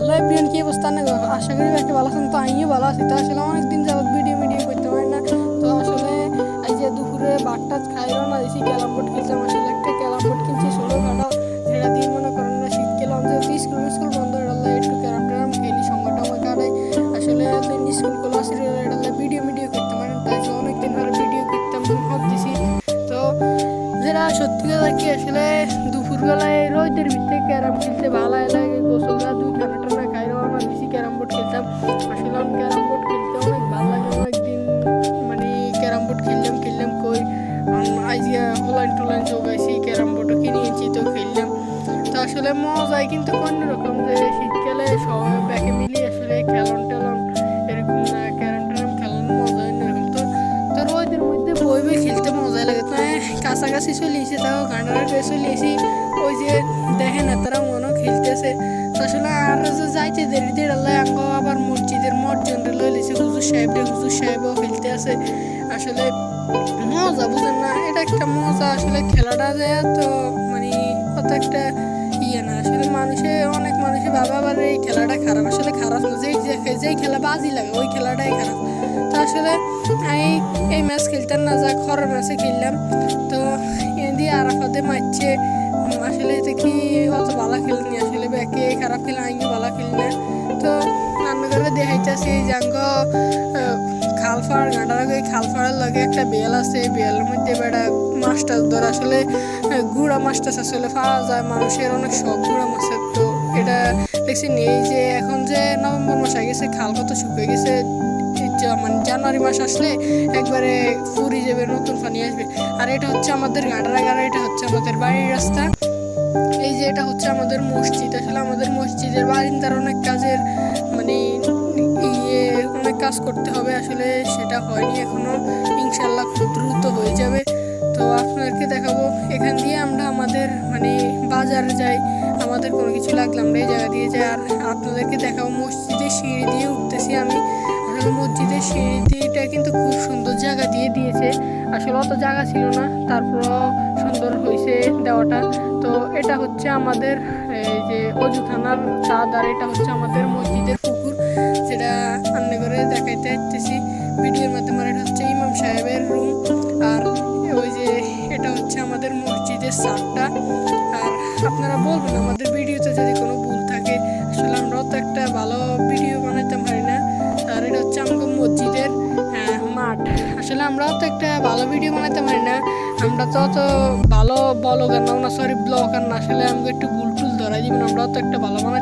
Hello everyone, কি অবস্থা? না আশা করি একটা ভালো আছেন। তো আমিও ভালো আছি। তো আসলে অনেকদিন যাবত ভিডিও করতে পারি না। তো আসলে এই যে দুপুরে বারটা খাই রওনা দিয়েছি, ক্যারাম বোর্ড খেলতাম। আসলে একটা ক্যারাম বোর্ড কিনছি ছোটোখাটো, যেটা দিয়ে মনে করেন না শীত খেলাম যেহেতু স্কুল বন্ধ হয়ে গেল, একটু ক্যারাম ট্যারাম খেলি, সঙ্গটা আমার কাটাই। আসলে স্কুল খোলা ছিল, এটা ভিডিও করতে পারি না। তাই অনেকদিন ধরে ভিডিও করতাম ভাবতেছি। তো যেটা সত্যি কথা কি, আসলে দুপুরবেলায় রোদের ভিতরে ক্যারাম খেলতে ভালো লাগে। গোসলরা দুই খানা টানা খাই রওনা দিয়েছি, ক্যারাম বোর্ড খেলতাম। আসলে আমি ক্যারাম বোর্ড খেলতে অনেক ভালো লাগে। অনেকদিন মানে ক্যারাম বোর্ড খেললাম কই আজকে হোলাইন টোলাইন যোগাইছি, ক্যারাম বোর্ডও কিনেছি, তো খেললাম। তো আসলে মজাই কিন্তু অন্যরকম, যে শীতকালে সবাই ব্যাকে মিলিয়ে আসলে খেলন টেলন এরকম না, ক্যারাম ট্যারাম খেলানোর মজা অন্যরকম। তো রোদের মধ্যে বই খেলতে মজাই লাগে। তো কাছাকাছি চলে এসে তাও গান্ডারা করে চলে এসি, ওই যে দেখেন না তারা মনও খেলতেছে। তো আসলে আর যে যাইতে দেরি দেরি আল্লাহ আঙ্গ আবার মসজিদের মসজিদে লই লেছে, হুজুর সাহেবও খেলতে আছে। আসলে মজা বুঝেন না, এটা একটা মজা। আসলে খেলাটা যায় তো মানে কত একটা ইয়ে না। আসলে অনেক মানুষে ভাবে আবার এই খেলাটা খারাপ। আসলে খারাপ না, যেই খেলা বাজি লাগে ওই খেলাটাই খারাপ। তো আসলে এই ম্যাচ খেলতাম না, যা খরার ম্যাচে খেললাম। তো দিয়ে আরাফাতে মারছে। আসলে এতে কি অত ভালো খেলিনি, আসলে ব্যাকে খারাপ খেলে আইনি ভালো খেলি না। তো রান্না করে দেখাইতেছি জাঙ্গ খালফাড় গাঁটার আগে খালফাড়ের লাগে একটা বেল আছে, বেলের মধ্যে বেড়া মাছটা ধরে। আসলে গুঁড়া মাছটা আসলে পাওয়া যায়, মানুষের অনেক শখ গুঁড়া মাছের। তো এটা দেখছি নেই যে এখন যে নভেম্বর মাস আগে গেছে, খাল কত শুকিয়ে গেছে। মানে জানুয়ারি মাস আসলে একবারে ফুরি যাবে, নতুন পানি আসবে। আর এটা হচ্ছে আমাদের গাঁটারা, এটা হচ্ছে আমাদের বাড়ির রাস্তা। এই যে এটা হচ্ছে আমাদের মসজিদ। আসলে আমাদের মসজিদের বারিন্দার অনেক কাজের মানে অনেক কাজ করতে হবে, আসলে সেটা হয়নি এখনো। ইনশাল্লাহ খুব দ্রুত হয়ে যাবে। তো আপনাদেরকে দেখাবো এখান দিয়ে আমরা আমাদের মানে বাজারে যাই, আমাদের কোনো কিছু লাগলে আমরা এই জায়গা দিয়ে যাই। আর আপনাদেরকে দেখাবো মসজিদের সিঁড়ি দিয়ে উঠতেছি আমি। আসলে মসজিদের সিঁড়িটা কিন্তু খুব সুন্দর জায়গা দিয়ে দিয়েছে। আসলে অত জায়গা ছিল না, তারপরও সুন্দর হয়েছে দেওয়াটা। তো এটা হচ্ছে আমাদের এই যে অজুখানার ছাদ, আর এটা হচ্ছে আমাদের মসজিদের পুকুর, যেটা রান্না করে দেখাইতে আসতেছি ভিডিওর মাধ্যমে। এটা হচ্ছে ইমাম সাহেবের রুম। আর ওই যে এটা হচ্ছে আমাদের মসজিদের ছাদটা। আর আপনারা বলবেন আমাদের ভিডিওতে যদি কোনো ভুল থাকে, আসলে আমরাও তো একটা ভালো ভিডিও বানাইতে পারি না। আর এটা হচ্ছে আমাদের মসজিদের মাঠ। আসলে আমরাও তো একটা ভালো ভিডিও বানাইতে পারি না, আমরা তো ভালো ব্লগার না, সরি ব্লগার না। আসলে আমাকে একটু ভুল টুল ধরাই দিবেন, আমরাও তো একটা ভালো বানাই